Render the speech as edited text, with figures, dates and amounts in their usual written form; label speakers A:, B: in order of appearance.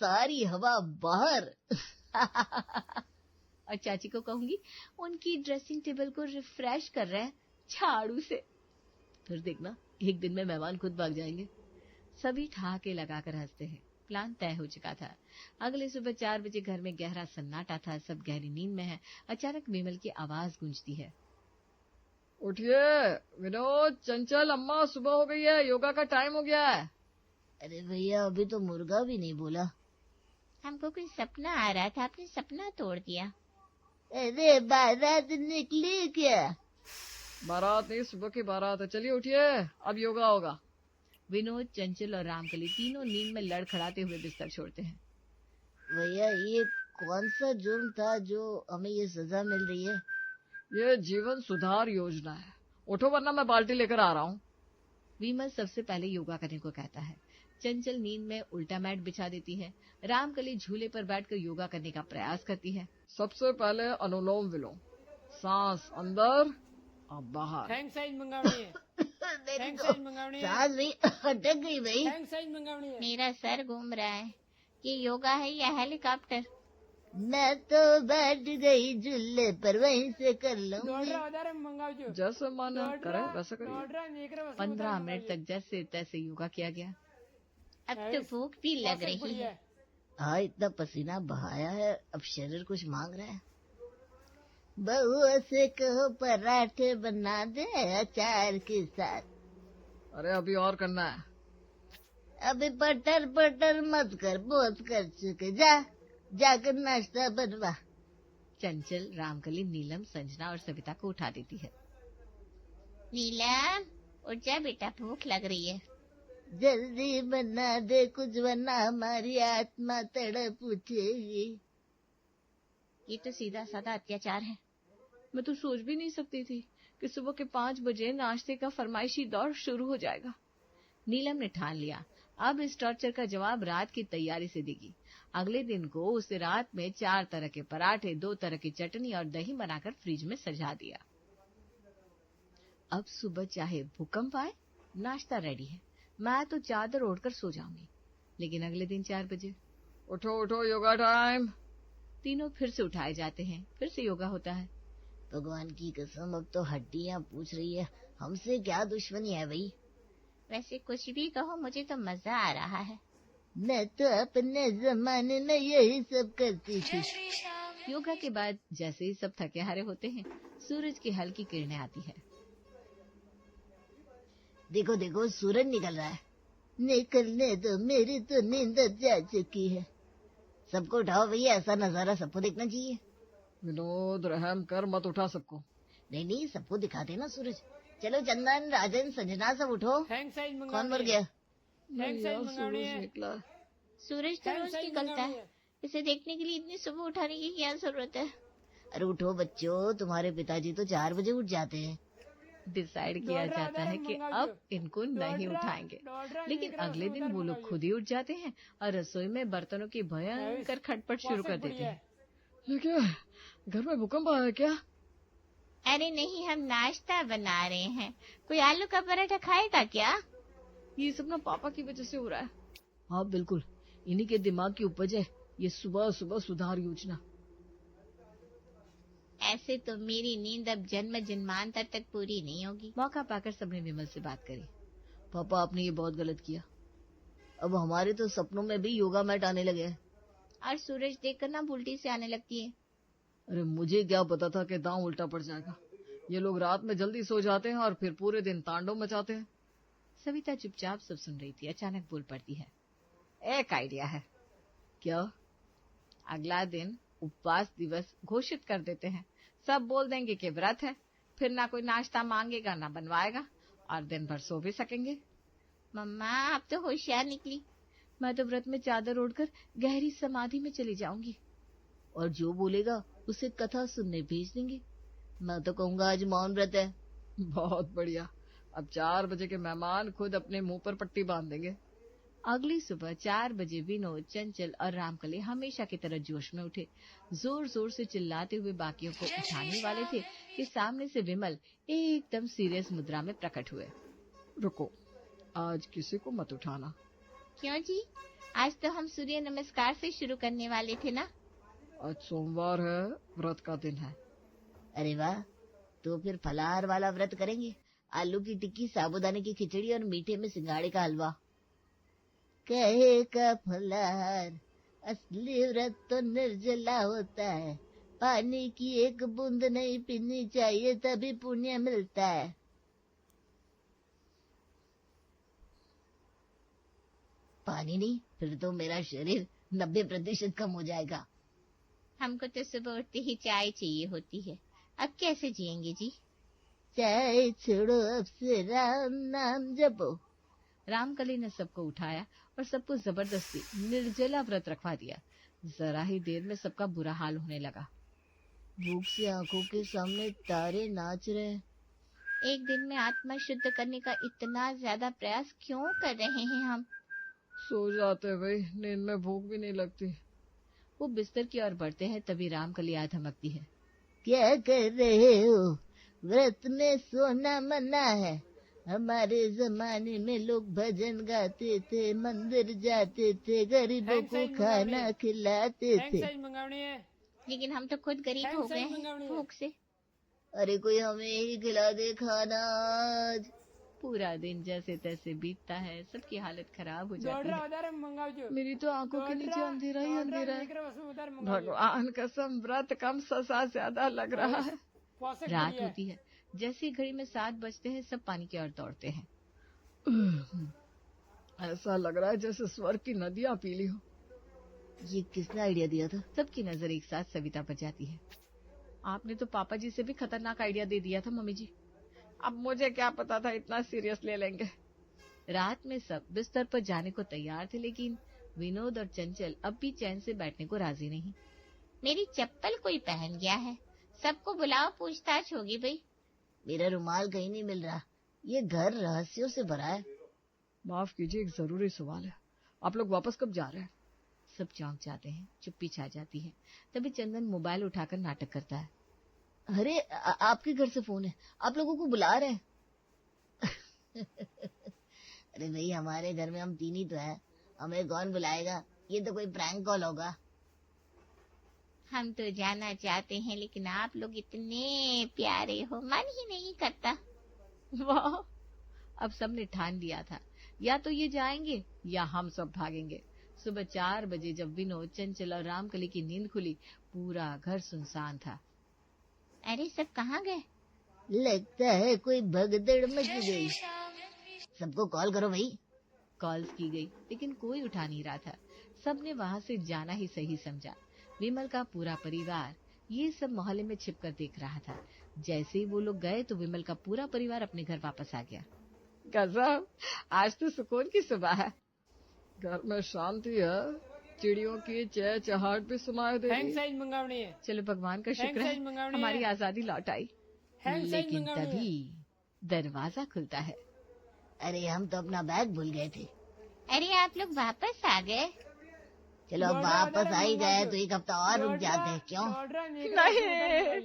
A: सारी हवा बाहर। और चाची को कहूंगी उनकी ड्रेसिंग टेबल को रिफ्रेश कर रहे हैं झाड़ू से। फिर देखना एक दिन में मेहमान खुद भाग जाएंगे। सभी ठहाके लगाकर हंसते हैं। प्लान तय हो चुका था। अगले सुबह 4 बजे घर में गहरा सन्नाटा था। सब गहरी नींद में है। अचानक विमल की आवाज गूंजती है।
B: उठिए विनोद, चंचल, अम्मा, सुबह हो गई है, योगा का टाइम हो गया है।
A: अरे भैया अभी तो मुर्गा भी नहीं बोला।
C: हमको कोई सपना आ रहा था, आपने सपना तोड़ दिया।
A: अरे बारात निकली क्या?
B: बारात नहीं, सुबह की बारात है। चलिए उठिए, अब योगा होगा।
A: विनोद, चंचल और रामकली तीनों नींद में लड़खड़ाते हुए बिस्तर छोड़ते हैं।
D: भैया ये कौन सा जुर्म था जो हमें ये सजा मिल रही है?
B: ये जीवन सुधार योजना है। उठो वरना मैं बाल्टी लेकर आ रहा हूँ।
A: विमल सबसे पहले योगा करने को कहता है। चंचल नींद में उल्टा मैट बिछा देती है। रामकली झूले पर बैठकर योगा करने का प्रयास करती है।
B: सबसे पहले अनुलोम विलोम, सांस अंदर और बाहर।
E: थैंक्स साइज मंगावनी है। थैंक्स साइज मंगावनी है।
D: सांस नहीं अटक गई भाई।
E: थैंक्स साइज मंगावनी है।
C: मेरा सर घूम रहा है। ये योगा है या हेलीकॉप्टर?
D: मैं तो बैठ गई झूले पर, वहीं से कर लूंगी।
B: जैसे मन करे वैसे करिए।
A: 15 मिनट तक जैसे तैसे योगा किया गया।
C: अब तो भूख भी लग रही है।
D: हाँ इतना पसीना बहाया है, अब शरीर कुछ मांग रहा है। बहू से कहो पराठे बना दे अचार के साथ।
B: अरे अभी और करना है।
D: अभी पटर पटर मत कर, बहुत कर चुके। जाकर नाश्ता बनवा।
A: चंचल, रामकली, नीलम, संजना और सविता को उठा देती है।
C: नीलम उठ जा बेटा, भूख लग रही है।
D: जल्दी बना दे कुछ, वरना हमारी आत्मा तड़प उठेगी।
C: ये तो सीधा साधा अत्याचार है।
A: मैं तो सोच भी नहीं सकती थी कि सुबह के 5 बजे नाश्ते का फरमाइशी दौर शुरू हो जाएगा। नीलम ने ठान लिया अब इस टॉर्चर का जवाब रात की तैयारी से देगी। अगले दिन को उसे रात में 4 तरह के पराठे, 2 तरह की चटनी और दही बनाकर फ्रिज में सजा दिया। अब सुबह चाहे भूकंप आए, नाश्ता रेडी है। मैं तो चादर ओढ़कर सो जाऊंगी। लेकिन अगले दिन 4 बजे
B: उठो उठो, योगा टाइम।
A: तीनों फिर से उठाए जाते हैं। फिर से योगा होता है।
D: भगवान की कसम, अब तो हड्डियां पूछ रही है, हमसे क्या दुश्मनी है भाई?
C: वैसे कुछ भी कहो, मुझे तो मजा आ रहा है।
D: मैं तो अपने जमाने में यही सब करती थी।
A: योगा के बाद जैसे ही सब थके हारे होते हैं, सूरज की हल्की किरणें आती है।
D: देखो देखो सूरज निकल रहा है। निकलने दो, मेरी तो नींद जा चुकी है। सबको उठाओ भैया, ऐसा नजारा सबको देखना चाहिए।
B: विनोद रहम कर, मत उठा सबको।
D: नहीं नहीं, सबको दिखा देना सूरज। चलो चंदन, राजन, संजना सब उठो। कौन मर गया?
B: निकला।
C: सूरज तो रोज निकलता है, इसे देखने के लिए इतनी सुबह उठाने की क्या जरूरत है?
D: अरे उठो बच्चों, तुम्हारे पिताजी तो 4 बजे उठ जाते हैं।
A: डिसाइड किया जाता है कि अब इनको नहीं उठाएंगे। लेकिन अगले दिन वो लोग खुद ही उठ जाते हैं और रसोई में बर्तनों की भयंकर खटपट शुरू कर देते हैं।
B: ये क्या, घर में भूकंप आया क्या?
C: अरे नहीं, हम नाश्ता बना रहे हैं। कोई आलू का पराठा खाएगा क्या?
A: ये सब ना पापा की वजह से हो रहा है।
D: हाँ बिल्कुल, इन्हीं के दिमाग की उपज है ये सुबह सुबह सुधार योजना।
C: ऐसे तो मेरी नींद अब जन्म जन्मांतर तक पूरी नहीं होगी।
A: मौका पाकर सबने विमल से बात करी।
D: पापा आपने ये बहुत गलत किया। अब हमारे तो सपनों में भी योगा मैट आने लगे हैं।
C: और सूरज देखकर ना उल्टी से आने लगती है।
B: अरे मुझे क्या पता था कि दांव उल्टा पड़ जाएगा। ये लोग रात में जल्दी सो जाते हैं और फिर पूरे दिन तांडव मचाते हैं।
A: सविता चुपचाप सब सुन रही थी। अचानक बोल पड़ती है। एक आइडिया है।
B: क्या?
A: अगला दिन उपवास दिवस घोषित कर देते हैं। सब बोल देंगे कि व्रत है। फिर ना कोई नाश्ता मांगेगा ना बनवाएगा और दिन भर सो भी सकेंगे।
C: मम्मा आप तो होशियार निकली।
A: मैं तो व्रत में चादर ओढ़कर गहरी समाधि में चली जाऊंगी।
D: और जो बोलेगा उसे कथा सुनने भेज देंगे। मैं तो कहूँगा आज मौन व्रत है।
B: बहुत बढ़िया। अब 4 बजे के मेहमान खुद अपने मुंह पर पट्टी बांध देंगे।
A: अगली सुबह 4 बजे विनोद, चंचल और रामकली हमेशा की तरह जोश में उठे। जोर जोर से चिल्लाते हुए बाकियों को उठाने वाले थे कि सामने से विमल एकदम सीरियस मुद्रा में प्रकट हुए।
B: रुको, आज किसी को मत उठाना।
C: क्यों जी? आज तो हम सूर्य नमस्कार से शुरू करने वाले थे ना।
B: आज सोमवार है, व्रत का दिन है।
D: अरे वाह, तो फिर फलाहार वाला व्रत करेंगे। आलू की टिक्की, साबूदाने की खिचड़ी और मीठे में सिंगाड़े का हलवा। कहे का फलाहार, असली व्रत तो निर्जला होता है। पानी की एक बूंद नहीं पीनी चाहिए, तभी पुण्य मिलता है। पानी नहीं, फिर तो मेरा शरीर 90% कम हो जाएगा।
C: हमको तो सुबह उठते ही चाय चाहिए होती है, अब कैसे जिएंगे जी।
D: चाय छोड़ो, अब से राम नाम जपो।
A: रामकली ने सबको उठाया और सबको जबरदस्ती निर्जला व्रत रखवा दिया। जरा ही देर में सबका बुरा हाल होने लगा।
D: भूख से आंखों के सामने तारे नाच रहे हैं।
C: एक दिन में आत्मा शुद्ध करने का इतना ज्यादा प्रयास क्यों कर रहे हैं हम।
B: सो जाते भाई, नींद में भूख भी नहीं लगती।
A: वो बिस्तर की ओर बढ़ते हैं, तभी रामकली आ धमकती है।
D: क्या कर रहे हो? व्रत में सोना मना है। हमारे जमाने में लोग भजन गाते थे, मंदिर जाते थे, गरीबों को खाना खिलाते थे।
E: मंगावनी है।
C: लेकिन हम तो खुद गरीब हो गए हैं भूख से।
D: अरे कोई हमें ही खिला दे खाना आज।
A: पूरा दिन जैसे तैसे बीतता है, सबकी हालत खराब हो जाती है।
B: मेरी तो आंखों के नीचे अंधेरा ही अंधेरा है। भगवान कसम, व्रत कम सा ज्यादा लग रहा है।
A: रात होती है। जैसी घड़ी में 7 बजते हैं, सब पानी की ओर दौड़ते हैं।
B: ऐसा लग रहा है जैसे स्वर्ग की नदियां पीली हो।
D: ये किसने आइडिया दिया था?
A: सबकी नजर एक साथ सविता पर जाती है। आपने तो पापा जी से भी खतरनाक आइडिया दे दिया था मम्मी जी।
B: अब मुझे क्या पता था इतना सीरियस ले लेंगे।
A: रात में सब बिस्तर पर जाने को तैयार थे, लेकिन विनोद और चंचल अब भी चैन से बैठने को राजी नहीं।
C: मेरी चप्पल कोई पहन गया है, सबको बुलाओ, पूछताछ होगी भाई।
D: मेरा रुमाल कहीं नहीं मिल रहा। ये घर रहस्यों से भरा है।
B: माफ कीजिए, एक जरूरी सवाल है। आप लोग वापस कब जा रहे हैं?
A: सब चौंक जाते हैं, चुप्पी छा जाती है। तभी चंदन मोबाइल उठाकर नाटक करता है।
D: अरे आपके घर से फोन है, आप लोगों को बुला रहे हैं। अरे भाई, हमारे घर में हम 3 ही तो है, हमें कौन बुलाएगा? ये तो कोई प्रैंक कॉल होगा।
C: हम तो जाना चाहते हैं, लेकिन आप लोग इतने प्यारे हो, मन ही नहीं करता।
A: वाह, अब सबने ठान लिया था, या तो ये जाएंगे या हम सब भागेंगे। सुबह 4 बजे जब विनोद, चंचल और रामकली की नींद खुली, पूरा घर सुनसान था।
C: अरे सब कहाँ गए?
D: लगता है कोई भगदड़ मच गई। सबको कॉल करो भाई।
A: कॉल्स की गई, लेकिन कोई उठा नहीं रहा था। सबने वहां से जाना ही सही समझा। विमल का पूरा परिवार ये सब मोहल्ले में छिपकर देख रहा था। जैसे ही वो लोग गए तो विमल का पूरा परिवार अपने घर वापस आ गया।
B: गजब, आज तो सुकून की सुबह है। घर में शांति है, चिड़ियों की चहचहाहट भी सुनाई दे रही है।
E: मंगावनी है।
A: चलो भगवान का शुक्र है हमारी आजादी लौट आई। लेकिन तभी दरवाजा खुलता है।
D: अरे हम तो अपना बैग भूल गए थे।
C: अरे आप लोग वापस आ गए?
D: चलो अब वापस आ ही गए तो एक हफ्ता और रुक जाते हैं, क्यों?
B: नहीं।